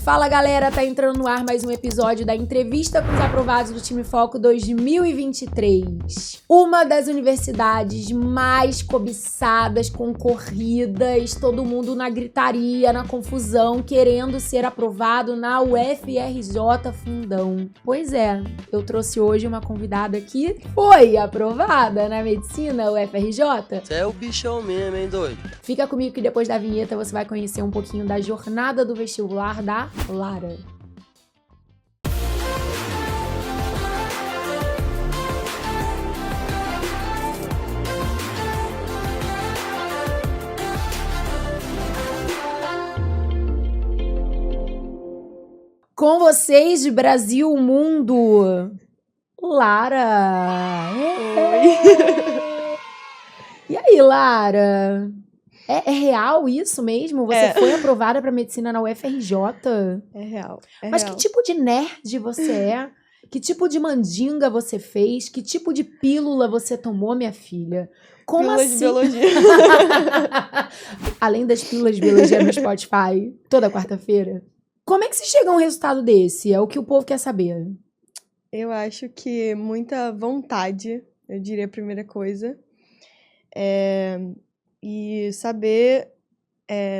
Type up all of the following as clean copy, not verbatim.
Fala galera, tá entrando no ar mais um episódio da entrevista com os aprovados do Time Foco 2023. Uma das universidades mais cobiçadas, concorridas, todo mundo na gritaria, na confusão, querendo ser aprovado na UFRJ Fundão. Pois é, eu trouxe hoje uma convidada que foi aprovada na medicina UFRJ. Você é o bichão mesmo, hein, doido? Fica comigo que depois da vinheta você vai conhecer um pouquinho da jornada do vestibular da Lara. Com vocês de Brasil, mundo, Lara. Oi. E aí, Lara? É real isso mesmo? Você foi aprovada para medicina na UFRJ? É real. Mas que tipo de nerd você é? Que tipo de mandinga você fez? Que tipo de pílula você tomou, minha filha? Como Pílula assim? de biologia. Além das pílulas de biologia no Spotify, toda quarta-feira. Como é que se chega a um resultado desse? É o que o povo quer saber. Eu acho que muita vontade, eu diria a primeira coisa. E saber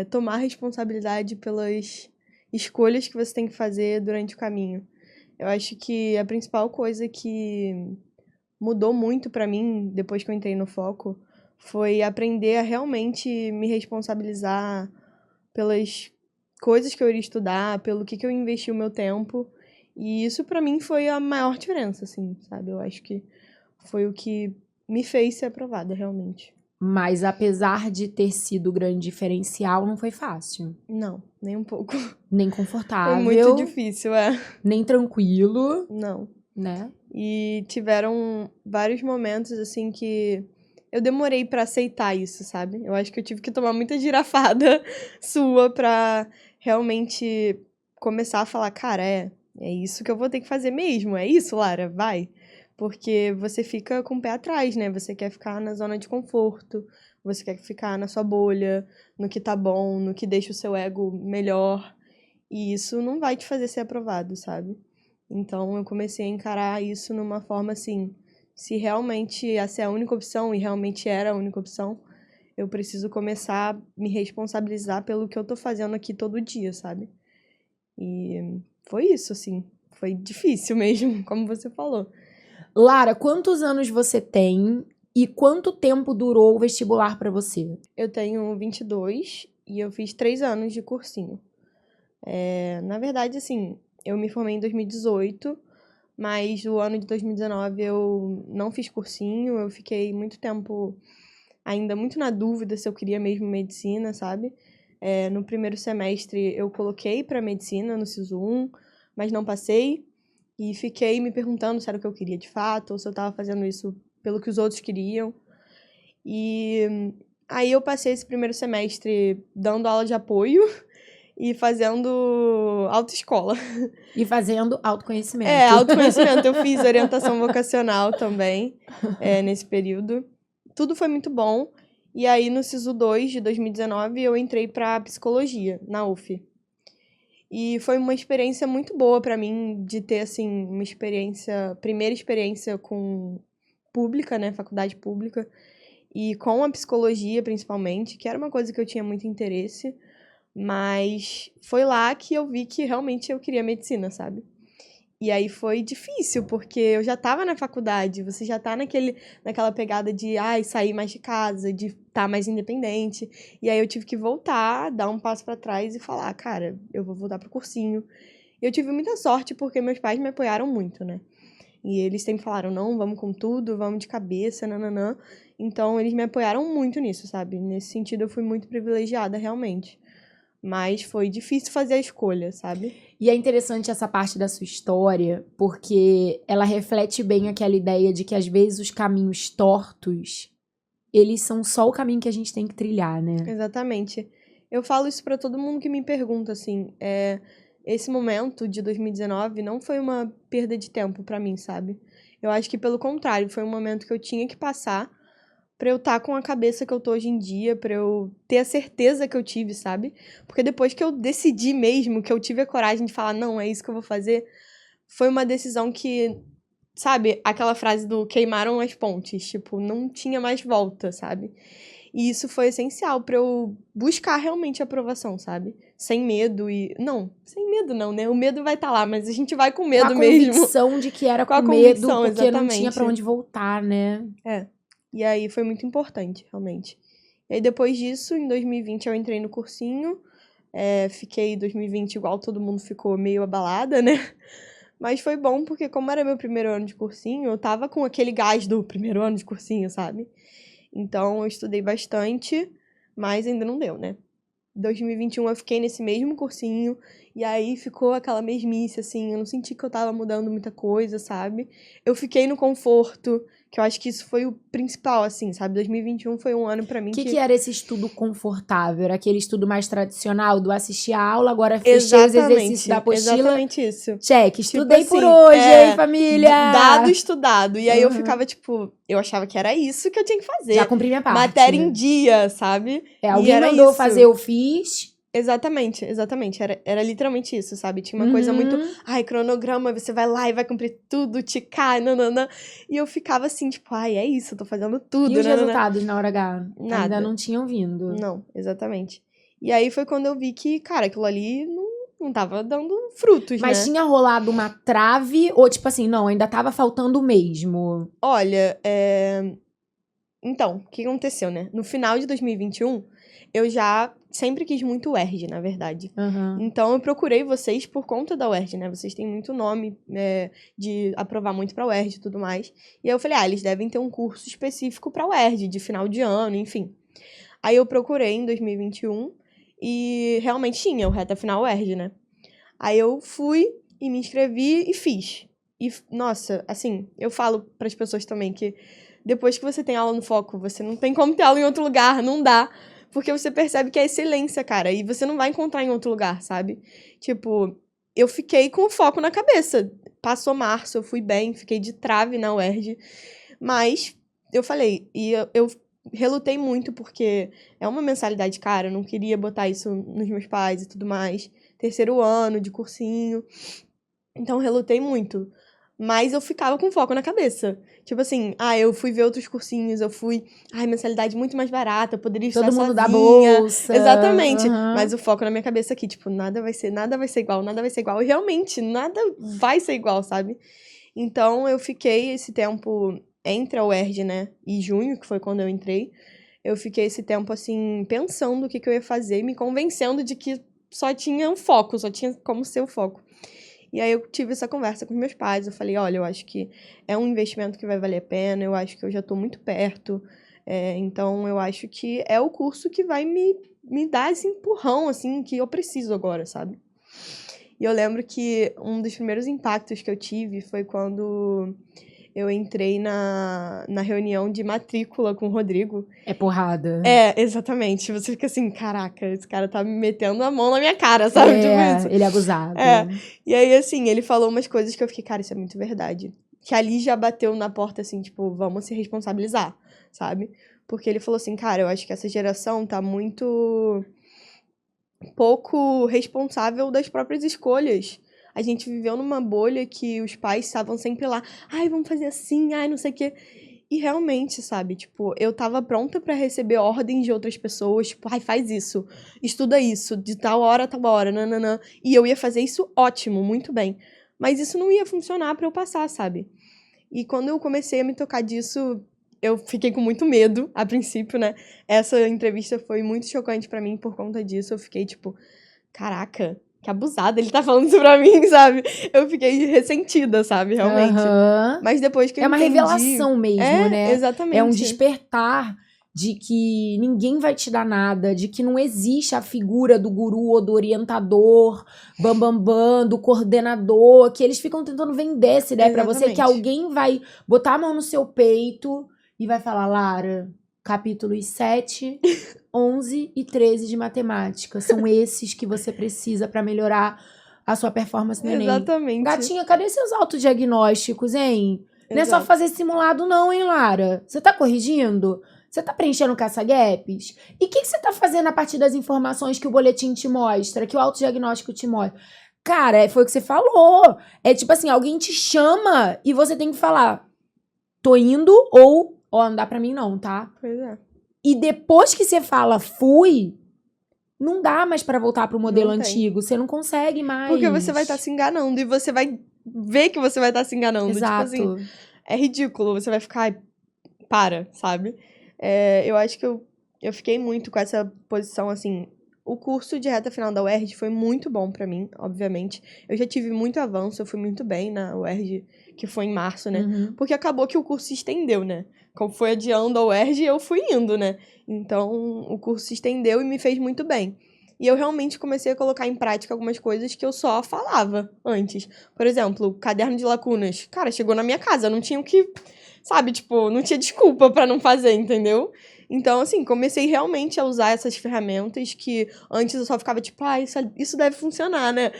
tomar responsabilidade pelas escolhas que você tem que fazer durante o caminho. Eu acho que a principal coisa que mudou muito pra mim depois que eu entrei no Foco foi aprender a realmente me responsabilizar pelas coisas que eu iria estudar, pelo que eu investi o meu tempo. E isso pra mim foi a maior diferença, assim, sabe? Eu acho que foi o que me fez ser aprovada, realmente. Mas apesar de ter sido grande diferencial, não foi fácil. Não, nem um pouco. Nem confortável. Foi muito difícil, Nem tranquilo, Não. né? E tiveram vários momentos, assim, que eu demorei pra aceitar isso, sabe? Eu acho que eu tive que tomar muita girafada sua pra realmente começar a falar, cara, é isso que eu vou ter que fazer mesmo, é isso, Lara, vai. Porque você fica com o pé atrás, né? Você quer ficar na zona de conforto, você quer ficar na sua bolha, no que tá bom, no que deixa o seu ego melhor. E isso não vai te fazer ser aprovado, sabe? Então eu comecei a encarar isso numa forma assim, se realmente essa é a única opção, e realmente era a única opção, eu preciso começar a me responsabilizar pelo que eu tô fazendo aqui todo dia, sabe? E foi isso, assim. Foi difícil mesmo, como você falou. Lara, quantos anos você tem e quanto tempo durou o vestibular pra você? Eu tenho 22 e eu fiz 3 anos de cursinho. Na verdade, assim, eu me formei em 2018, mas o ano de 2019 eu não fiz cursinho, eu fiquei muito tempo ainda muito na dúvida se eu queria mesmo medicina, sabe? No primeiro semestre eu coloquei para medicina no SISU 1, mas não passei. E fiquei me perguntando se era o que eu queria de fato, ou se eu estava fazendo isso pelo que os outros queriam. E aí eu passei esse primeiro semestre dando aula de apoio e fazendo autoescola. E fazendo autoconhecimento. Autoconhecimento. Eu fiz orientação vocacional também nesse período. Tudo foi muito bom. E aí no SISU 2 de 2019 eu entrei para psicologia na UF. E foi uma experiência muito boa pra mim de ter, assim, primeira experiência com pública, né, faculdade pública, e com a psicologia, principalmente, que era uma coisa que eu tinha muito interesse, mas foi lá que eu vi que realmente eu queria medicina, sabe? E aí foi difícil, porque eu já tava na faculdade, você já tá naquela pegada de sair mais de casa, de estar mais independente. E aí eu tive que voltar, dar um passo pra trás e falar, cara, eu vou voltar pro cursinho. E eu tive muita sorte, porque meus pais me apoiaram muito, né? E eles sempre falaram, não, vamos com tudo, vamos de cabeça, nananã. Então eles me apoiaram muito nisso, sabe? Nesse sentido eu fui muito privilegiada, realmente. Mas foi difícil fazer a escolha, sabe? E é interessante essa parte da sua história, porque ela reflete bem aquela ideia de que às vezes os caminhos tortos, eles são só o caminho que a gente tem que trilhar, né? Exatamente. Eu falo isso pra todo mundo que me pergunta, assim, esse momento de 2019 não foi uma perda de tempo pra mim, sabe? Eu acho que, pelo contrário, foi um momento que eu tinha que passar pra eu estar com a cabeça que eu tô hoje em dia, pra eu ter a certeza que eu tive, sabe? Porque depois que eu decidi mesmo, que eu tive a coragem de falar, não, é isso que eu vou fazer, foi uma decisão que, sabe, aquela frase do queimaram as pontes, tipo, não tinha mais volta, sabe? E isso foi essencial pra eu buscar realmente a aprovação, sabe? Sem medo e... Não, sem medo não, né? O medo vai estar lá, mas a gente vai com medo mesmo. Com a convicção de que era Com a com medo, convicção, porque não exatamente. tinha pra onde voltar, né? E aí foi muito importante, realmente. E aí depois disso, em 2020, eu entrei no cursinho. Fiquei 2020 igual todo mundo ficou, meio abalada, né? Mas foi bom porque como era meu primeiro ano de cursinho, eu tava com aquele gás do primeiro ano de cursinho, sabe? Então eu estudei bastante, mas ainda não deu, né? Em 2021 eu fiquei nesse mesmo cursinho, e aí ficou aquela mesmice, assim, eu não senti que eu tava mudando muita coisa, sabe? Eu fiquei no conforto, que eu acho que isso foi o principal, assim, sabe? 2021 foi um ano pra mim O que era esse estudo confortável? Era aquele estudo mais tradicional do assistir a aula, agora fechei os exercícios da apostila. Exatamente isso. Check, estudei assim, por hoje, hein, família? Dado estudado. E aí eu ficava, tipo, eu achava que era isso que eu tinha que fazer. Já cumpri minha parte. Matéria em dia, sabe? Alguém mandou fazer, eu fiz. Exatamente. Era literalmente isso, sabe? Tinha uma coisa muito, cronograma, você vai lá e vai cumprir tudo, ticar, nananã. E eu ficava assim, tipo, é isso, eu tô fazendo tudo. E os resultados na hora H? Nada. Ainda não tinham vindo. Não, exatamente. E aí foi quando eu vi que, cara, aquilo ali não tava dando frutos, Mas né? tinha rolado uma trave, ou tipo assim, não, ainda tava faltando mesmo? Olha, Então, o que aconteceu, né? No final de 2021, eu já sempre quis muito o UERJ, na verdade. Então, eu procurei vocês por conta da UERJ, né? Vocês têm muito nome de aprovar muito pra UERJ e tudo mais. E aí eu falei, eles devem ter um curso específico pra UERJ, de final de ano, enfim. Aí eu procurei em 2021 e realmente tinha o Reta Final UERJ, né? Aí eu fui e me inscrevi e fiz. E, nossa, assim, eu falo pras pessoas também que depois que você tem aula no Foco, você não tem como ter aula em outro lugar, não dá. Porque você percebe que é excelência, cara, e você não vai encontrar em outro lugar, sabe? Tipo, eu fiquei com o foco na cabeça. Passou março, eu fui bem, fiquei de trave na UERJ. Mas, eu falei, e eu relutei muito, porque é uma mensalidade cara, eu não queria botar isso nos meus pais e tudo mais. Terceiro ano de cursinho. Então, relutei muito. Mas eu ficava com foco na cabeça. Tipo assim, eu fui ver outros cursinhos, eu fui... mensalidade muito mais barata, eu poderia estudar sozinha. Todo mundo dá bolsa. Exatamente. Mas o foco na minha cabeça aqui, tipo, nada vai ser igual. E realmente, nada vai ser igual, sabe? Então, eu fiquei esse tempo entre a UERJ, né, e junho, que foi quando eu entrei. Eu fiquei esse tempo, assim, pensando o que eu ia fazer, me convencendo de que só tinha um foco, só tinha como ser o foco. E aí eu tive essa conversa com meus pais, eu falei, olha, eu acho que é um investimento que vai valer a pena, eu acho que eu já tô muito perto, então eu acho que é o curso que vai me dar esse empurrão, assim, que eu preciso agora, sabe? E eu lembro que um dos primeiros impactos que eu tive foi quando eu entrei na reunião de matrícula com o Rodrigo. É porrada. Exatamente. Você fica assim, caraca, esse cara tá me metendo a mão na minha cara, sabe? Tipo isso. Ele é abusado. E aí, assim, ele falou umas coisas que eu fiquei, cara, isso é muito verdade. Que ali já bateu na porta, assim, tipo, vamos se responsabilizar, sabe? Porque ele falou assim, cara, eu acho que essa geração tá muito pouco responsável das próprias escolhas. A gente viveu numa bolha que os pais estavam sempre lá, vamos fazer assim, não sei o quê. E realmente, sabe, tipo, eu tava pronta pra receber ordens de outras pessoas, tipo, faz isso, estuda isso, de tal hora a tal hora, nananã. E eu ia fazer isso ótimo, muito bem. Mas isso não ia funcionar pra eu passar, sabe? E quando eu comecei a me tocar disso, eu fiquei com muito medo, a princípio, né? Essa entrevista foi muito chocante pra mim por conta disso. Eu fiquei, tipo, caraca, que abusada, ele tá falando isso pra mim, sabe? Eu fiquei ressentida, sabe? Realmente. Mas depois que eu entendi... É uma revelação mesmo, né? Exatamente. É um despertar de que ninguém vai te dar nada, de que não existe a figura do guru ou do orientador, do coordenador, que eles ficam tentando vender essa ideia pra você, que alguém vai botar a mão no seu peito e vai falar, Lara, capítulos 7, 11 e 13 de matemática. São esses que você precisa pra melhorar a sua performance no Enem. Exatamente. Gatinha, cadê seus autodiagnósticos, hein? Não é só fazer simulado não, hein, Lara? Você tá corrigindo? Você tá preenchendo caça-gaps? E o que você tá fazendo a partir das informações que o boletim te mostra, que o autodiagnóstico te mostra? Cara, foi o que você falou. É tipo assim, alguém te chama e você tem que falar, tô indo ou, ó, não dá pra mim não, tá? Pois é. E depois que você fala, fui, não dá mais pra voltar pro modelo Não tem. antigo. Você não consegue mais. Porque você vai estar se enganando e você vai ver que você vai estar se enganando. Exato. Tipo assim, é ridículo. Você vai ficar, ai, para, sabe? Eu acho que eu fiquei muito com essa posição, assim. O curso de reta final da UERJ foi muito bom pra mim, obviamente. Eu já tive muito avanço, eu fui muito bem na UERJ, que foi em março, né? Uhum. Porque acabou que o curso se estendeu, né? Como foi adiando a UERJ, eu fui indo, né? Então, o curso se estendeu e me fez muito bem. E eu realmente comecei a colocar em prática algumas coisas que eu só falava antes. Por exemplo, caderno de lacunas. Cara, chegou na minha casa, não tinha o que... Sabe, tipo, não tinha desculpa pra não fazer, entendeu? Então, assim, comecei realmente a usar essas ferramentas que antes eu só ficava tipo, isso deve funcionar, né?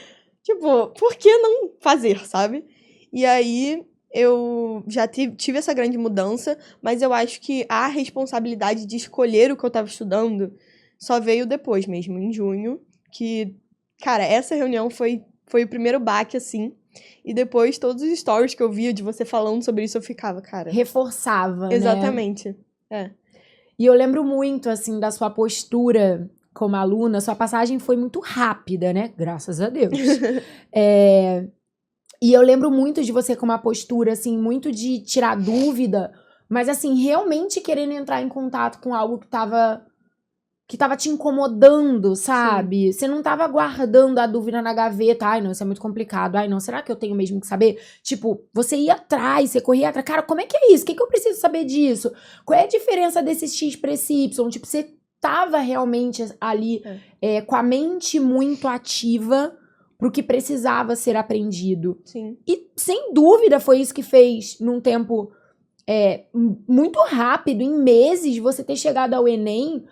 Tipo, por que não fazer, sabe? E aí, eu já tive essa grande mudança, mas eu acho que a responsabilidade de escolher o que eu tava estudando só veio depois mesmo, em junho, que, cara, essa reunião foi o primeiro baque, assim, e depois todos os stories que eu via de você falando sobre isso, eu ficava, cara... Reforçava, né? Exatamente, E eu lembro muito, assim, da sua postura como aluna. Sua passagem foi muito rápida, né? Graças a Deus. E eu lembro muito de você com uma postura, assim, muito de tirar dúvida, mas, assim, realmente querendo entrar em contato com algo que tava te incomodando, sabe? Você não tava guardando a dúvida na gaveta. Ai, não, isso é muito complicado. Ai, não, será que eu tenho mesmo que saber? Tipo, você ia atrás, você corria atrás. Cara, como é que é isso? O que eu preciso saber disso? Qual é a diferença desse X pra esse Y? Tipo, você tava realmente ali com a mente muito ativa pro que precisava ser aprendido. Sim. E, sem dúvida, foi isso que fez, num tempo muito rápido, em meses, você ter chegado ao Enem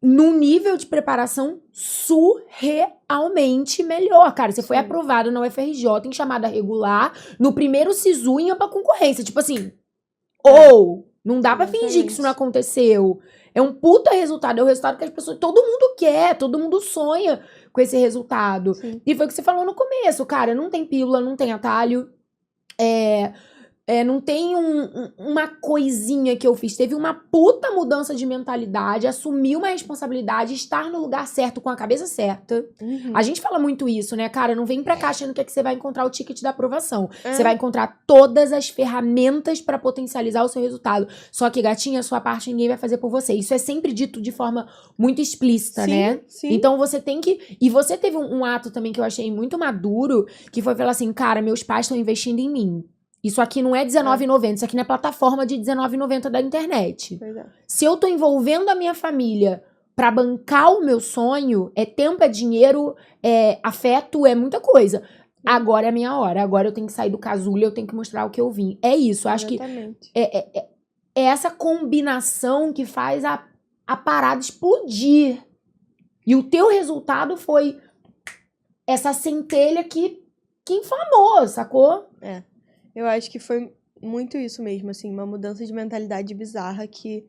num nível de preparação surrealmente melhor. Cara, você foi aprovado na UFRJ em chamada regular, no primeiro SISU ia pra concorrência. Tipo assim, não dá pra fingir que isso não aconteceu. É um puta resultado, é o resultado que as pessoas, todo mundo quer, todo mundo sonha com esse resultado. Sim. E foi o que você falou no começo, cara, não tem pílula, não tem atalho, não tem uma coisinha que eu fiz. Teve uma puta mudança de mentalidade, assumir uma responsabilidade, estar no lugar certo, com a cabeça certa. Uhum. A gente fala muito isso, né, cara? Não vem pra cá achando que é que você vai encontrar o ticket da aprovação. Você vai encontrar todas as ferramentas pra potencializar o seu resultado. Só que, gatinha, a sua parte ninguém vai fazer por você. Isso é sempre dito de forma muito explícita, né? Sim. Então você tem que... E você teve um ato também que eu achei muito maduro, que foi falar assim, cara, meus pais estão investindo em mim. Isso aqui não é R$19,90, isso aqui não é plataforma de R$19,90 da internet. Pois é. Se eu tô envolvendo a minha família pra bancar o meu sonho, é tempo, é dinheiro, é afeto, é muita coisa. Agora é a minha hora, agora eu tenho que sair do casulo, eu tenho que mostrar o que eu vim. É isso, eu acho que é essa combinação que faz a parada explodir. E o teu resultado foi essa centelha que inflamou, sacou? Eu acho que foi muito isso mesmo, assim, uma mudança de mentalidade bizarra que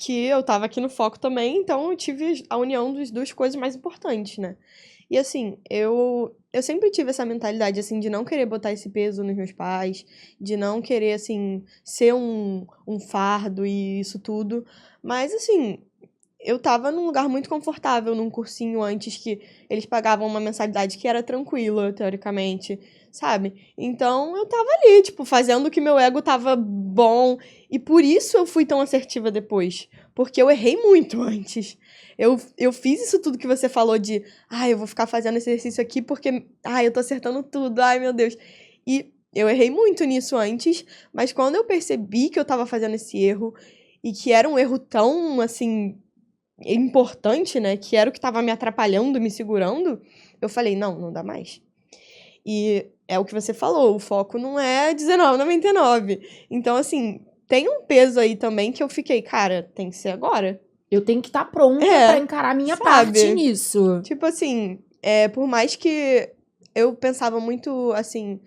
eu tava aqui no foco também, então eu tive a união das duas coisas mais importantes, né? E assim, eu sempre tive essa mentalidade, assim, de não querer botar esse peso nos meus pais, de não querer, assim, ser um fardo e isso tudo, mas assim... Eu tava num lugar muito confortável, num cursinho antes que eles pagavam uma mensalidade que era tranquila, teoricamente, sabe? Então, eu tava ali, tipo, fazendo o que meu ego tava bom. E por isso eu fui tão assertiva depois. Porque eu errei muito antes. Eu fiz isso tudo que você falou de... eu vou ficar fazendo esse exercício aqui porque... eu tô acertando tudo, meu Deus. E eu errei muito nisso antes. Mas quando eu percebi que eu tava fazendo esse erro... E que era um erro tão, assim... importante, né, que era o que tava me atrapalhando, me segurando, eu falei, não dá mais. E é o que você falou, o foco não é R$19,99. Então, assim, tem um peso aí também que eu fiquei, cara, tem que ser agora. Eu tenho que estar pronta pra encarar a minha parte nisso. Tipo assim, por mais que eu pensava muito, assim...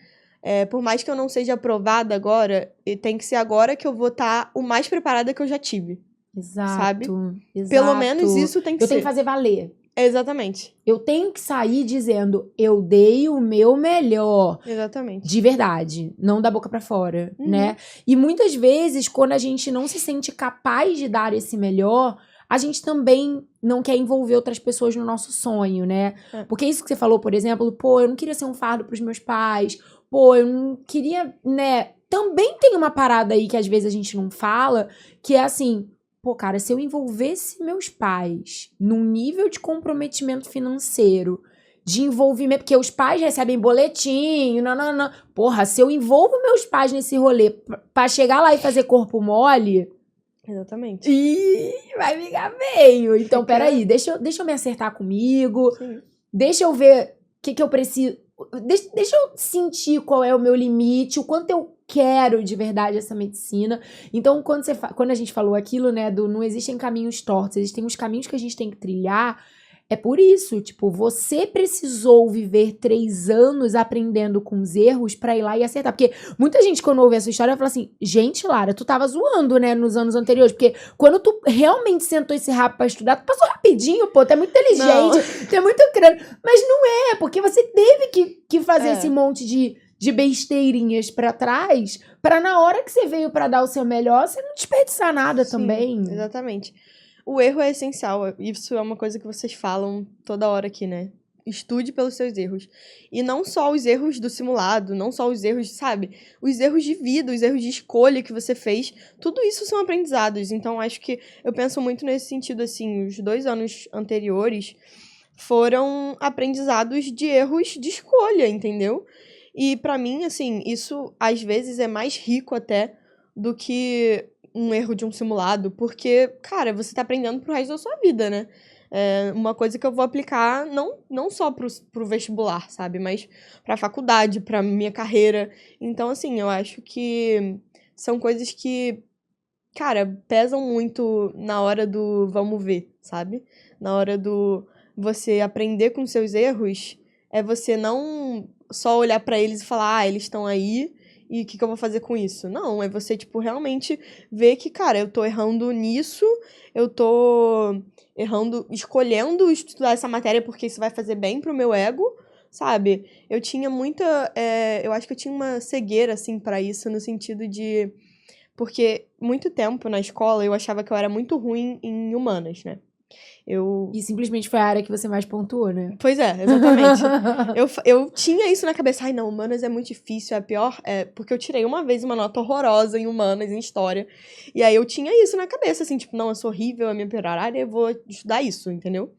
por mais que eu não seja aprovada agora, tem que ser agora que eu vou estar o mais preparada que eu já tive. Exato. sabe? Exato. Pelo menos isso tem que Eu ser. tenho que fazer valer. Exatamente. Eu tenho que sair dizendo, eu dei o meu melhor. Exatamente. De verdade, não da boca pra fora, Uhum. né? E muitas vezes, quando a gente não se sente capaz de dar esse melhor, a gente também não quer envolver outras pessoas no nosso sonho, né? É. Porque isso que você falou, por exemplo, pô, eu não queria ser um fardo pros meus pais, pô, eu não queria, né? Também tem uma parada aí que às vezes a gente não fala, que é assim, pô, cara, se eu envolvesse meus pais num nível de comprometimento financeiro, de envolvimento, porque os pais recebem boletim, não. Porra, se eu envolvo meus pais nesse rolê pra chegar lá e fazer corpo mole, Exatamente. vai ficar feio. Então, Fica- peraí, deixa eu me acertar comigo, Sim. deixa eu ver o que eu preciso, deixa eu sentir qual é o meu limite, o quanto eu quero de verdade essa medicina. Então, quando a gente falou aquilo, né, do não existem caminhos tortos, existem os caminhos que a gente tem que trilhar. É por isso, tipo, você precisou viver 3 anos aprendendo com os erros pra ir lá e acertar. Porque muita gente, quando ouve essa história, fala assim, gente, Lara, tu tava zoando, né, nos anos anteriores. Porque quando tu realmente sentou esse rabo pra estudar, tu passou rapidinho, pô, tu é muito inteligente, tu é muito crânio. Mas não é, porque você teve que fazer esse monte de besteirinhas pra trás, pra na hora que você veio pra dar o seu melhor, você não desperdiçar nada Sim, também. Exatamente. O erro é essencial. Isso é uma coisa que vocês falam toda hora aqui, né? Estude pelos seus erros. E não só os erros do simulado, não só os erros, sabe? Os erros de vida, os erros de escolha que você fez. Tudo isso são aprendizados. Então, acho que eu penso muito nesse sentido, assim. Os 2 anos anteriores foram aprendizados de erros de escolha, entendeu? E pra mim, assim, isso às vezes é mais rico até do que um erro de um simulado, porque, cara, você tá aprendendo pro resto da sua vida, né? É uma coisa que eu vou aplicar não só pro vestibular, sabe? Mas pra faculdade, pra minha carreira. Então, assim, eu acho que são coisas que, cara, pesam muito na hora do vamos ver, sabe? Na hora do você aprender com seus erros, é você não só olhar pra eles e falar, ah, eles estão aí, e o que eu vou fazer com isso? Não, é você, tipo, realmente ver que, cara, eu tô errando nisso, eu tô escolhendo estudar essa matéria porque isso vai fazer bem pro meu ego, sabe? Eu tinha muita, eu acho que eu tinha uma cegueira, assim, pra isso, no sentido de... Porque muito tempo na escola eu achava que eu era muito ruim em humanas, né? E simplesmente foi a área que você mais pontuou, né? Pois é, exatamente. Eu tinha isso na cabeça. Ai, não, humanas é muito difícil, é pior. Porque eu tirei uma vez uma nota horrorosa em humanas, em história. E aí eu tinha isso na cabeça, assim, tipo, não, eu sou horrível, é a minha pior área, eu vou estudar isso, entendeu?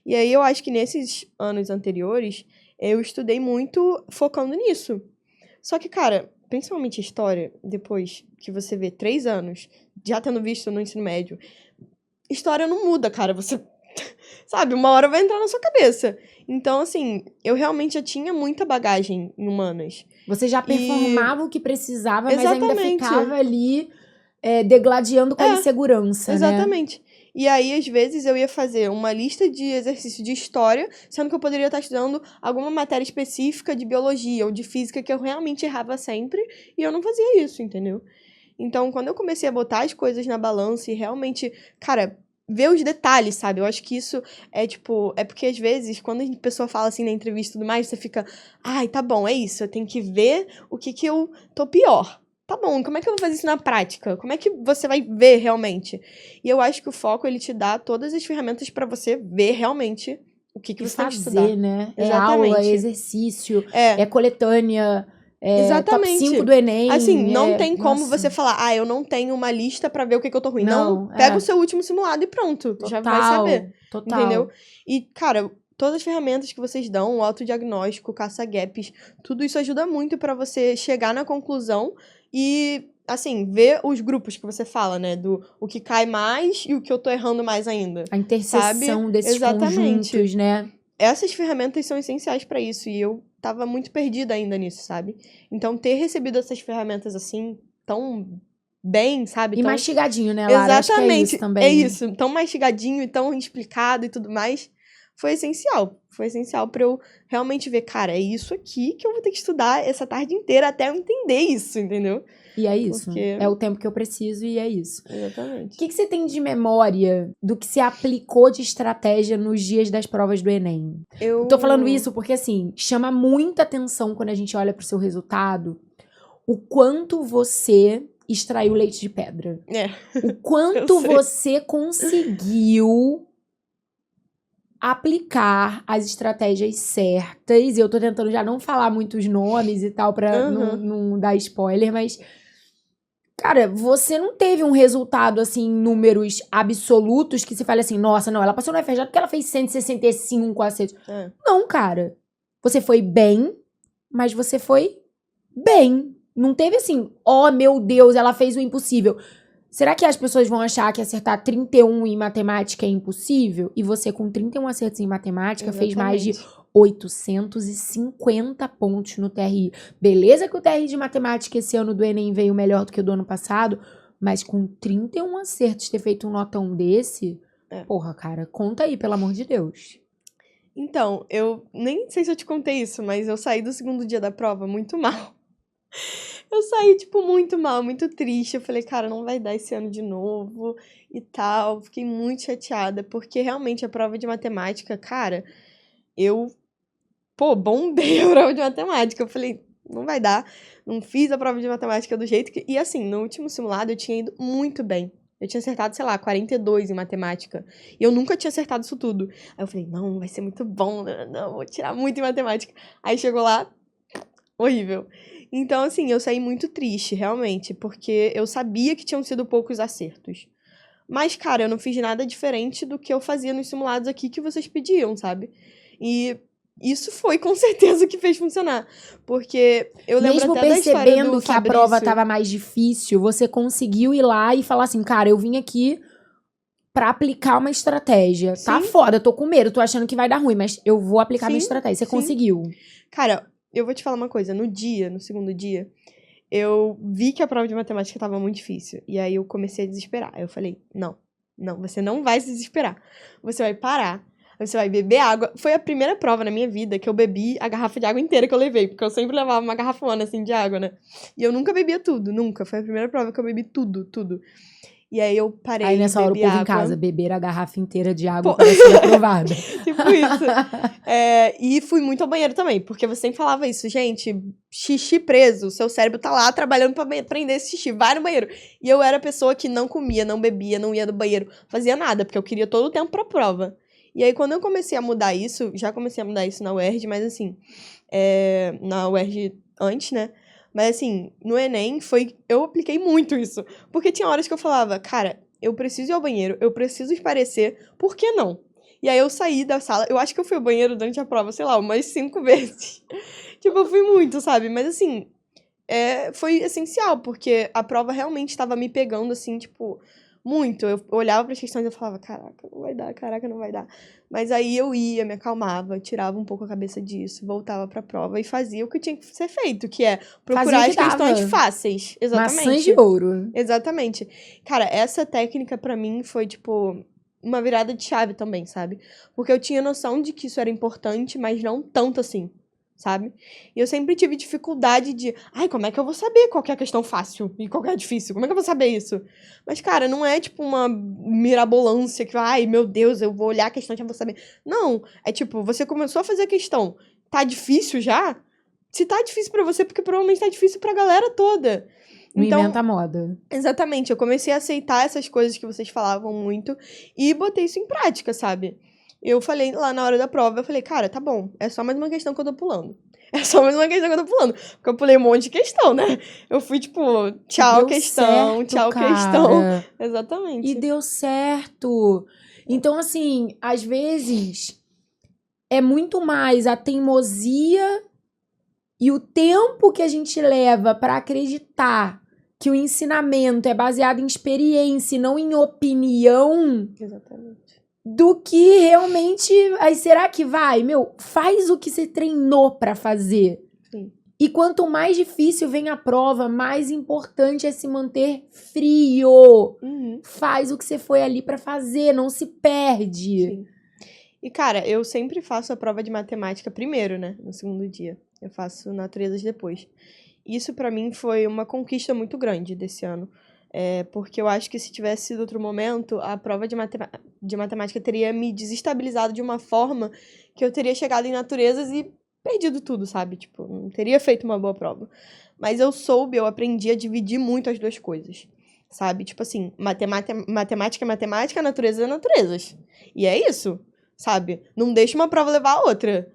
E aí eu acho que nesses anos anteriores, eu estudei muito focando nisso. Só que, cara, principalmente história, depois que você vê 3 anos, já tendo visto no ensino médio, história não muda, cara. Você, sabe, uma hora vai entrar na sua cabeça. Então, assim, eu realmente já tinha muita bagagem em humanas. Você já performava o que precisava, mas ainda Exatamente. ficava ali degladiando com a insegurança, né? Exatamente. E aí, às vezes, eu ia fazer uma lista de exercícios de história, sendo que eu poderia estar estudando alguma matéria específica de biologia ou de física que eu realmente errava sempre, e eu não fazia isso, entendeu? Então, quando eu comecei a botar as coisas na balança e realmente, cara, ver os detalhes, sabe? Eu acho que isso é, tipo... É porque, às vezes, quando a pessoa fala assim na entrevista e tudo mais, você fica... Ai, tá bom, é isso. Eu tenho que ver o que eu tô pior. Tá bom, como é que eu vou fazer isso na prática? Como é que você vai ver realmente? E eu acho que o foco, ele te dá todas as ferramentas pra você ver realmente o que você tem que estudar. Fazer, né? É Exatamente. aula, é exercício, é coletânea, top Exatamente. 5 do Enem. Assim, não tem como nossa. você falar, ah, eu não tenho uma lista pra ver o que eu tô ruim. Não, Pega o seu último simulado e pronto. Já vai saber. Total. Entendeu? E, cara, todas as ferramentas que vocês dão, o autodiagnóstico, caça-gaps, tudo isso ajuda muito pra você chegar na conclusão e, assim, ver os grupos que você fala, né? Do o que cai mais e o que eu tô errando mais ainda. A interseção desses Exatamente. conjuntos, né? Essas ferramentas são essenciais pra isso e eu tava muito perdida ainda nisso, sabe? Então, ter recebido essas ferramentas assim, tão bem, sabe? E tão... mastigadinho, né, Lara? Exatamente. Acho que é isso também. É isso. Tão mastigadinho e tão explicado e tudo mais. foi essencial. Foi essencial pra eu realmente ver, cara, é isso aqui que eu vou ter que estudar essa tarde inteira até eu entender isso, entendeu? E é isso. Porque- É o tempo que eu preciso e é isso. Exatamente. O que você tem de memória do que se aplicou de estratégia nos dias das provas do Enem? Eu tô falando isso porque, assim, chama muita atenção quando a gente olha pro seu resultado o quanto você extraiu leite de pedra. É. O quanto Eu sei. você conseguiu aplicar as estratégias certas. E eu tô tentando já não falar muitos nomes e tal pra não dar spoiler, mas... Cara, você não teve um resultado, assim, em números absolutos que se fale assim, nossa, não, ela passou no FRJ porque ela fez 165 acertos. É. Não, cara. Você foi bem, mas você foi bem. Não teve assim, oh, meu Deus, ela fez o impossível. Será que as pessoas vão achar que acertar 31 em matemática é impossível? E você, com 31 acertos em matemática, fez mais de 850 pontos no TRI. Beleza que o TRI de matemática esse ano do Enem veio melhor do que o do ano passado, mas com 31 acertos ter feito um notão desse, porra, cara, conta aí, pelo amor de Deus. Então, eu nem sei se eu te contei isso, mas eu saí do segundo dia da prova muito mal. Eu saí, tipo, muito mal, muito triste. Eu falei, cara, não vai dar esse ano de novo e tal. Fiquei muito chateada, porque realmente a prova de matemática, cara, eu, bombei a prova de matemática. Eu falei, não vai dar. Não fiz a prova de matemática do jeito que... E assim, no último simulado eu tinha ido muito bem. Eu tinha acertado, sei lá, 42 em matemática. E eu nunca tinha acertado isso tudo. Aí eu falei, não, vai ser muito bom. Não, vou tirar muito em matemática. Aí chegou lá, horrível. Então, assim, eu saí muito triste, realmente, porque eu sabia que tinham sido poucos acertos. Mas, cara, eu não fiz nada diferente do que eu fazia nos simulados aqui que vocês pediam, sabe? E isso foi, com certeza, o que fez funcionar. Porque eu lembro Mesmo até da história do percebendo que a Fabrício. prova tava mais difícil, você conseguiu ir lá e falar assim, cara, eu vim aqui pra aplicar uma estratégia. Tá Sim. foda, tô com medo, tô achando que vai dar ruim, mas eu vou aplicar minha Sim, estratégia. Você sim. conseguiu. Cara, eu vou te falar uma coisa. No segundo dia, eu vi que a prova de matemática tava muito difícil. E aí eu comecei a desesperar. Aí eu falei, não, você não vai se desesperar. Você vai parar, você vai beber água. Foi a primeira prova na minha vida que eu bebi a garrafa de água inteira que eu levei. Porque eu sempre levava uma garrafona, assim, de água, né? E eu nunca bebia tudo, nunca. Foi a primeira prova que eu bebi tudo. E aí eu parei, Aí nessa hora o bebi povo água. em casa, beber a garrafa inteira de água para ser aprovada. Tipo isso. E fui muito ao banheiro também, porque você sempre falava isso, gente, xixi preso, seu cérebro tá lá trabalhando pra prender esse xixi, vai no banheiro. E eu era a pessoa que não comia, não bebia, não ia do banheiro, fazia nada, porque eu queria todo o tempo pra prova. E aí quando eu comecei a mudar isso, já comecei a mudar isso na UERJ, mas assim, na UERJ antes, né? Mas assim, no Enem eu apliquei muito isso, porque tinha horas que eu falava, cara, eu preciso ir ao banheiro, eu preciso esparecer, por que não? E aí eu saí da sala, eu acho que eu fui ao banheiro durante a prova, sei lá, umas 5 vezes. Tipo, eu fui muito, sabe? Mas assim, foi essencial, porque a prova realmente estava me pegando, assim, tipo, muito. Eu olhava para as questões e eu falava, caraca, não vai dar, caraca, não vai dar. Mas aí eu ia, me acalmava, tirava um pouco a cabeça disso, voltava pra prova e fazia o que tinha que ser feito, que é procurar as questões fáceis. Exatamente. Maçãs de ouro. Exatamente. Cara, essa técnica pra mim foi, tipo, uma virada de chave também, sabe? Porque eu tinha noção de que isso era importante, mas não tanto assim, sabe? E eu sempre tive dificuldade de, como é que eu vou saber qual que é a questão fácil e qual que é a difícil? Como é que eu vou saber isso? Mas, cara, não é tipo uma mirabolância que, meu Deus, eu vou olhar a questão e já vou saber. Não, é tipo, você começou a fazer a questão, tá difícil já? Se tá difícil pra você, porque provavelmente tá difícil pra galera toda. Não Então, inventa moda. Exatamente, eu comecei a aceitar essas coisas que vocês falavam muito e botei isso em prática, sabe? Eu falei lá na hora da prova, eu falei, cara, tá bom, é só mais uma questão que eu tô pulando. É só mais uma questão que eu tô pulando. Porque eu pulei um monte de questão, né? Eu fui, tipo, tchau, Deu questão, certo, tchau, cara. questão. Exatamente. E deu certo. Então, assim, às vezes é muito mais a teimosia e o tempo que a gente leva pra acreditar que o ensinamento é baseado em experiência e não em opinião. Exatamente. Do que realmente... Aí, será que vai? Faz o que você treinou pra fazer. Sim. E quanto mais difícil vem a prova, mais importante é se manter frio. Uhum. Faz o que você foi ali pra fazer, não se perde. Sim. E, cara, eu sempre faço a prova de matemática primeiro, né? No segundo dia. Eu faço naturezas depois. Isso, pra mim, foi uma conquista muito grande desse ano. Porque eu acho que se tivesse sido outro momento, a prova de matemática teria me desestabilizado de uma forma que eu teria chegado em naturezas e perdido tudo, sabe? Tipo, não teria feito uma boa prova. Mas eu aprendi a dividir muito as duas coisas, sabe? Tipo assim, matemática é matemática, natureza é naturezas. E é isso, sabe? Não deixa uma prova levar a outra.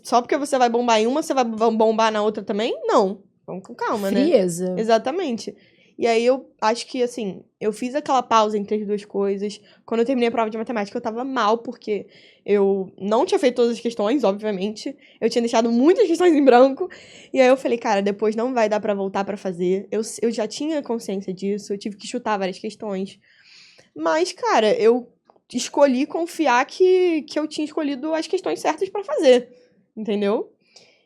Só porque você vai bombar em uma, você vai bombar na outra também? Não. Vamos com calma, né? Frieza. Exatamente. E aí eu acho que, assim, eu fiz aquela pausa entre as duas coisas. Quando eu terminei a prova de matemática, eu tava mal, porque eu não tinha feito todas as questões, obviamente. Eu tinha deixado muitas questões em branco. E aí eu falei, cara, depois não vai dar pra voltar pra fazer. Eu já tinha consciência disso, eu tive que chutar várias questões. Mas, cara, eu escolhi confiar que eu tinha escolhido as questões certas pra fazer. Entendeu?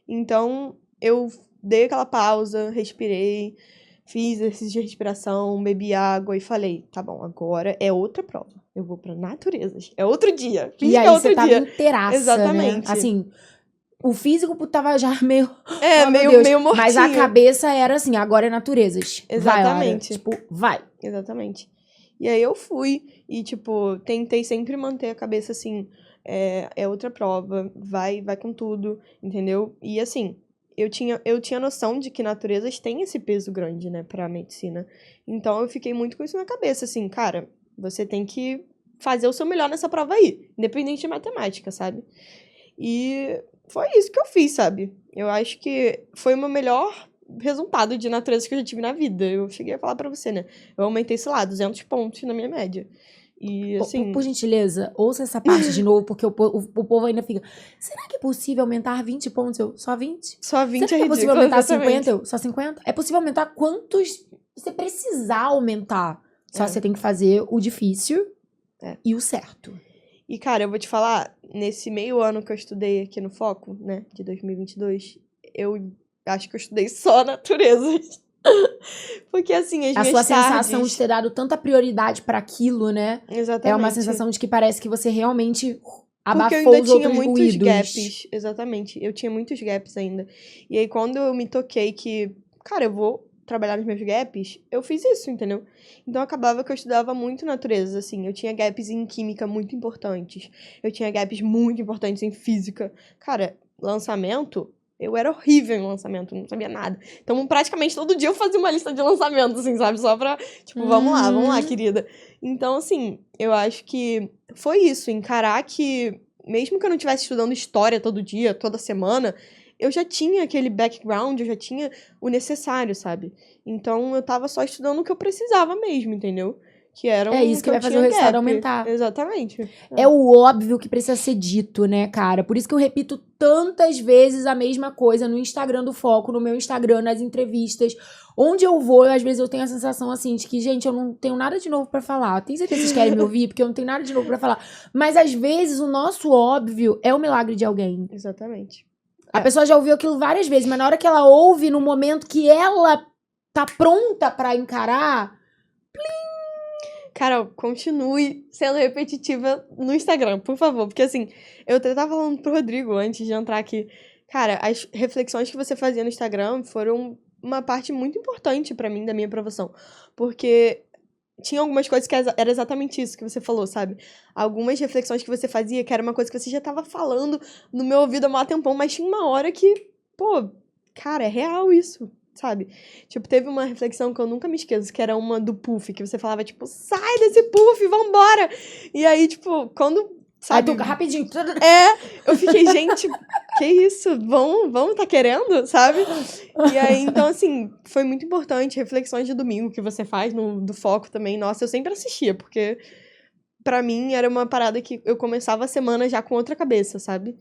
Então, eu dei aquela pausa, respirei, fiz exercício de respiração, bebi água e falei, tá bom, agora é outra prova. Eu vou pra naturezas. É outro dia. E aí outro você tava dia. inteiraça, Exatamente. né? Assim, o físico tava já meio... É, oh, meu Deus. meio mortinho. Mas a cabeça era assim, agora é naturezas. Exatamente. Vai, tipo, vai. Exatamente. E aí eu fui e, tipo, tentei sempre manter a cabeça assim, é outra prova, vai com tudo, entendeu? E assim, eu tinha noção de que naturezas têm esse peso grande, né, pra medicina. Então eu fiquei muito com isso na cabeça, assim, cara, você tem que fazer o seu melhor nessa prova aí, independente de matemática, sabe? E foi isso que eu fiz, sabe? Eu acho que foi o meu melhor resultado de natureza que eu já tive na vida. Eu cheguei a falar pra você, né? Eu aumentei, sei lá, 200 pontos na minha média. E, assim... Por gentileza, ouça essa parte de novo, porque o povo ainda fica... Será que é possível aumentar 20 pontos? Eu, só 20? Só 20 Será que é é possível ridículo, aumentar exatamente. 50? Eu, só 50? É possível aumentar quantos você precisar aumentar. Só você tem que fazer o difícil e o certo. E, cara, eu vou te falar, nesse meio ano que eu estudei aqui no Foco, né, de 2022, eu acho que eu estudei só naturezas. Porque, assim, as A minhas sua tardes... sensação de ter dado tanta prioridade pra aquilo, né? Exatamente. É uma sensação de que parece que você realmente Porque eu abafou ainda os tinha outros muitos ruídos. gaps. Exatamente. Eu tinha muitos gaps ainda. E aí, quando eu me toquei que, cara, eu vou trabalhar nos meus gaps, eu fiz isso, entendeu? Então, acabava que eu estudava muito natureza, assim. Eu tinha gaps em química muito importantes. Eu tinha gaps muito importantes em física. Cara, lançamento... Eu era horrível em lançamento, não sabia nada. Então, praticamente todo dia eu fazia uma lista de lançamentos, assim, sabe? Só pra, tipo, vamos lá, querida. Então, assim, eu acho que foi isso, encarar que, mesmo que eu não estivesse estudando história todo dia, toda semana, eu já tinha aquele background, eu já tinha o necessário, sabe? Então, eu tava só estudando o que eu precisava mesmo, entendeu? Que era É isso que vai fazer o resultado aumentar. Exatamente. É o óbvio que precisa ser dito, né, cara? Por isso que eu repito tantas vezes a mesma coisa no Instagram do Foco, no meu Instagram, nas entrevistas. Onde eu vou, às vezes eu tenho a sensação assim de que, gente, eu não tenho nada de novo pra falar. Tem certeza que vocês querem me ouvir? Porque eu não tenho nada de novo pra falar. Mas às vezes o nosso óbvio é o milagre de alguém. Exatamente. A pessoa já ouviu aquilo várias vezes, mas na hora que ela ouve, no momento que ela tá pronta pra encarar... Carol, continue sendo repetitiva no Instagram, por favor. Porque, assim, eu até tava falando pro Rodrigo antes de entrar aqui. Cara, as reflexões que você fazia no Instagram foram uma parte muito importante pra mim da minha aprovação. Porque tinha algumas coisas que era exatamente isso que você falou, sabe? Algumas reflexões que você fazia, que era uma coisa que você já tava falando no meu ouvido há mó tempão, mas tinha uma hora que, pô, cara, é real isso. Sabe? Tipo, teve uma reflexão que eu nunca me esqueço, que era uma do puff, que você falava, tipo, sai desse puff, vambora! E aí, tipo, quando, sabe? Rapidinho. Eu fiquei, gente, que isso? Vão tá querendo, sabe? E aí, então, assim, foi muito importante, reflexões de domingo que você faz do Foco também. Nossa, eu sempre assistia, porque pra mim era uma parada que eu começava a semana já com outra cabeça, sabe?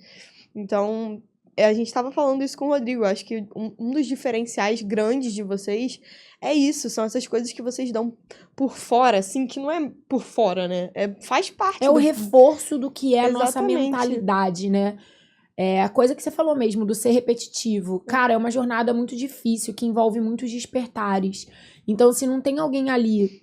Então... a gente tava falando isso com o Rodrigo, acho que um dos diferenciais grandes de vocês é isso, são essas coisas que vocês dão por fora, assim, que não é por fora, né? Faz parte o reforço do que é a nossa Exatamente. mentalidade, né? É a coisa que você falou mesmo, do ser repetitivo. Cara, é uma jornada muito difícil, que envolve muitos despertares. Então, se não tem alguém ali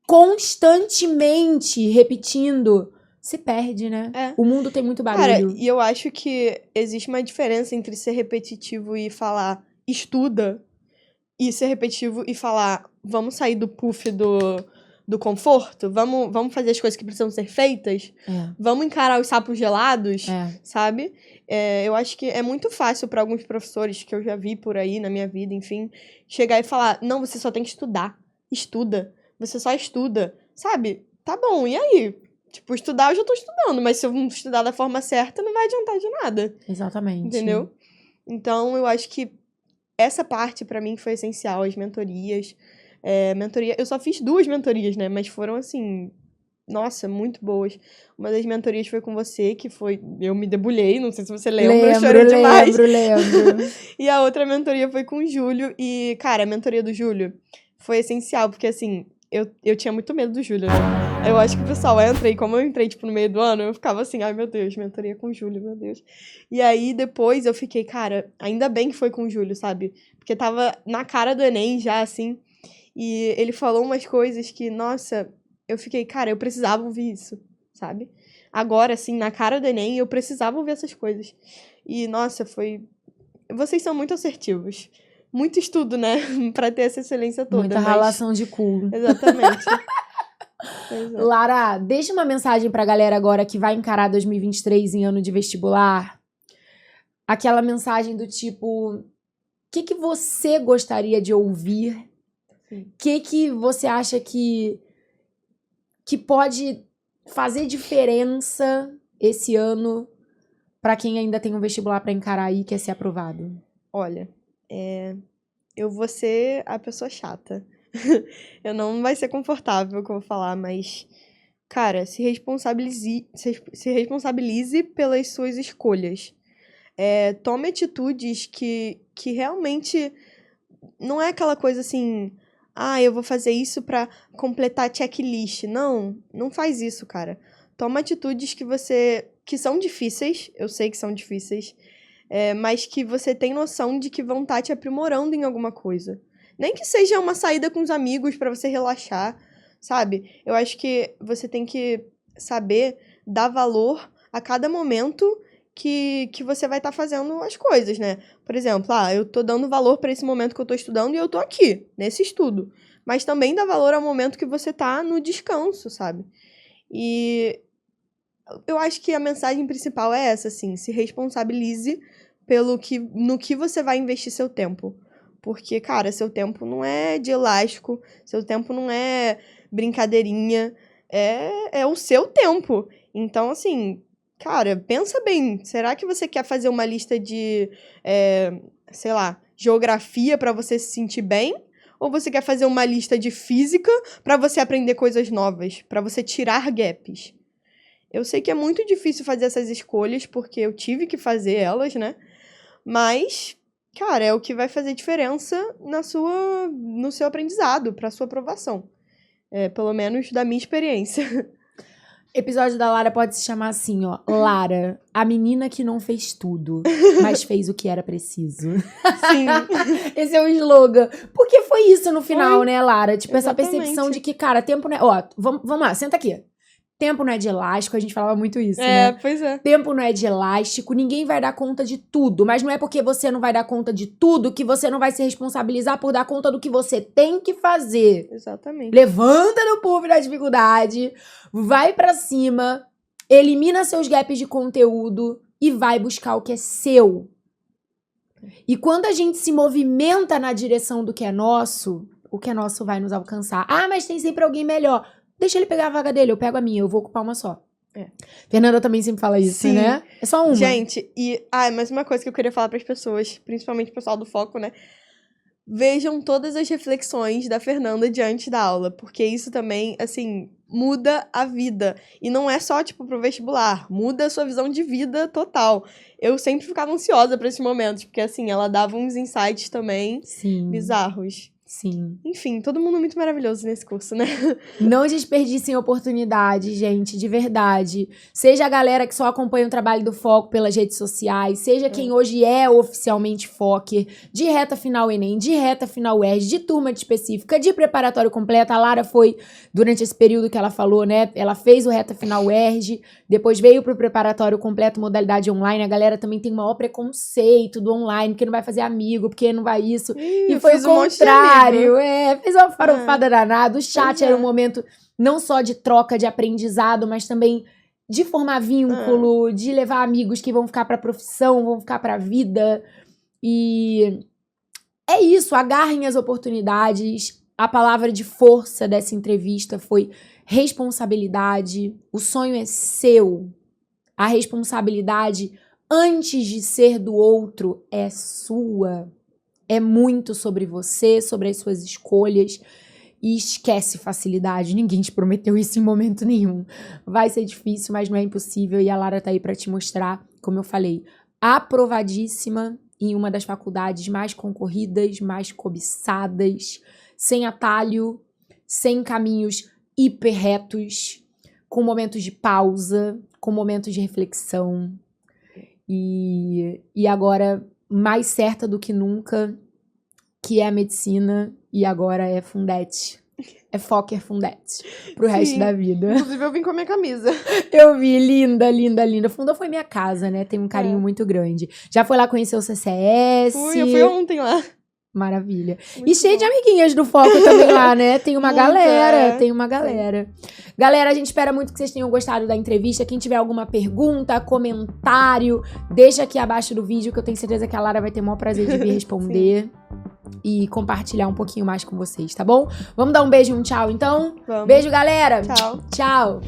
constantemente repetindo, se perde, né? É. O mundo tem muito Cara, barulho. e eu acho que existe uma diferença entre ser repetitivo e falar estuda e ser repetitivo e falar vamos sair do puff do conforto, vamos fazer as coisas que precisam ser feitas, vamos encarar os sapos gelados, sabe? Eu acho que é muito fácil para alguns professores que eu já vi por aí na minha vida, enfim, chegar e falar, não, você só tem que estudar, estuda, você só estuda, sabe? Tá bom, e aí? Tipo, estudar eu já tô estudando, mas se eu não estudar da forma certa, não vai adiantar de nada. Exatamente. Entendeu? Então, eu acho que essa parte, pra mim, foi essencial. As mentorias. Eu só fiz 2 mentorias, né? Mas foram, assim, nossa, muito boas. Uma das mentorias foi com você, que foi... Eu me debulhei, não sei se você lembra, eu chorei demais. Lembro. E a outra mentoria foi com o Júlio. E, cara, a mentoria do Júlio foi essencial, porque, assim... Eu tinha muito medo do Júlio, né? Eu acho que o pessoal entra, e como eu entrei, tipo, no meio do ano, eu ficava assim, ai, meu Deus, mentoria com o Júlio, meu Deus. E aí, depois, eu fiquei, cara, ainda bem que foi com o Júlio, sabe? Porque tava na cara do Enem já, assim, e ele falou umas coisas que, nossa, eu fiquei, cara, eu precisava ouvir isso, sabe? Agora, assim, na cara do Enem, eu precisava ouvir essas coisas. E, nossa, foi... Vocês são muito assertivos. Muito estudo, né? Pra ter essa excelência toda. Muita relação de cu. Exatamente. Lara, deixa uma mensagem pra galera agora que vai encarar 2023 em ano de vestibular. Aquela mensagem do tipo... O que você gostaria de ouvir? O que você acha que pode fazer diferença esse ano pra quem ainda tem um vestibular pra encarar e quer ser aprovado? Olha... eu vou ser a pessoa chata. Eu não vai ser confortável o que eu vou falar, mas, cara, se responsabilize pelas suas escolhas. Tome atitudes que realmente não é aquela coisa assim, eu vou fazer isso pra completar a checklist. Não faz isso, cara. Toma atitudes que são difíceis, eu sei que são difíceis, mas que você tem noção de que vão estar te aprimorando em alguma coisa. Nem que seja uma saída com os amigos pra você relaxar, sabe? Eu acho que você tem que saber dar valor a cada momento que você vai estar fazendo as coisas, né? Por exemplo, eu tô dando valor pra esse momento que eu tô estudando e eu tô aqui, nesse estudo. Mas também dá valor ao momento que você tá no descanso, sabe? E eu acho que a mensagem principal é essa, assim, se responsabilize no que você vai investir seu tempo. Porque, cara, seu tempo não é de elástico, seu tempo não é brincadeirinha, é o seu tempo. Então, assim, cara, pensa bem, será que você quer fazer uma lista de, sei lá, geografia pra você se sentir bem? Ou você quer fazer uma lista de física pra você aprender coisas novas, pra você tirar gaps? Eu sei que é muito difícil fazer essas escolhas, porque eu tive que fazer elas, né? Mas, cara, é o que vai fazer diferença no seu aprendizado, pra sua aprovação. Pelo menos da minha experiência. Episódio da Lara pode se chamar assim, ó. Lara, a menina que não fez tudo, mas fez o que era preciso. Sim. Esse é o slogan. Porque foi isso no final, né, Lara? Tipo, Exatamente. essa percepção de que, cara, tempo não é... Ó, vamos lá, senta aqui. Tempo não é de elástico, a gente falava muito isso, né? Pois é. Tempo não é de elástico, ninguém vai dar conta de tudo. Mas não é porque você não vai dar conta de tudo que você não vai se responsabilizar por dar conta do que você tem que fazer. Exatamente. Levanta no puff da dificuldade, vai pra cima, elimina seus gaps de conteúdo e vai buscar o que é seu. E quando a gente se movimenta na direção do que é nosso, o que é nosso vai nos alcançar. Mas tem sempre alguém melhor. Deixa ele pegar a vaga dele, eu pego a minha, eu vou ocupar uma só. Fernanda também sempre fala isso, Sim. né? É só uma. Gente, mas uma coisa que eu queria falar pras pessoas, principalmente o pessoal do Foco, né? Vejam todas as reflexões da Fernanda diante da aula, porque isso também, assim, muda a vida. E não é só, tipo, pro vestibular, muda a sua visão de vida total. Eu sempre ficava ansiosa pra esses momentos, porque, assim, ela dava uns insights também bizarros. Sim. Enfim, todo mundo muito maravilhoso nesse curso, né? Não desperdicem oportunidades, gente, de verdade. Seja a galera que só acompanha o trabalho do Foco pelas redes sociais, seja quem hoje é oficialmente Focker, de reta final Enem, de reta final UERJ, de turma específica, de preparatório completo. A Lara foi, durante esse período que ela falou, né? Ela fez o reta final UERJ, depois veio pro preparatório completo, modalidade online. A galera também tem o maior preconceito do online, porque não vai fazer amigo, porque não vai isso. E foi o contrário. Fez uma farofada danada. O chat era um momento não só de troca de aprendizado, mas também de formar vínculo, de levar amigos que vão ficar pra profissão, vão ficar pra vida. E é isso, agarrem as oportunidades. A palavra de força dessa entrevista foi responsabilidade. O sonho é seu. A responsabilidade, antes de ser do outro, é sua. É muito sobre você, sobre as suas escolhas. E esquece facilidade. Ninguém te prometeu isso em momento nenhum. Vai ser difícil, mas não é impossível. E a Lara tá aí pra te mostrar, como eu falei, aprovadíssima em uma das faculdades mais concorridas, mais cobiçadas, sem atalho, sem caminhos hiper retos, com momentos de pausa, com momentos de reflexão. E agora, mais certa do que nunca, que é a medicina, e agora é Fundete. É Focker Fundete, pro resto da vida. Inclusive, eu vim com a minha camisa. Eu vi, linda, linda, linda. Funda foi minha casa, né? Tem um carinho muito grande. Já foi lá conhecer o CCS? Eu fui ontem lá. Maravilha. E cheio de amiguinhas do Foco também lá, né? Tem uma galera, tem uma galera. Galera, a gente espera muito que vocês tenham gostado da entrevista. Quem tiver alguma pergunta, comentário, deixa aqui abaixo do vídeo, que eu tenho certeza que a Lara vai ter o maior prazer de vir responder e compartilhar um pouquinho mais com vocês, tá bom? Vamos dar um beijo e um tchau, então? Vamos. Beijo, galera! Tchau. Tchau!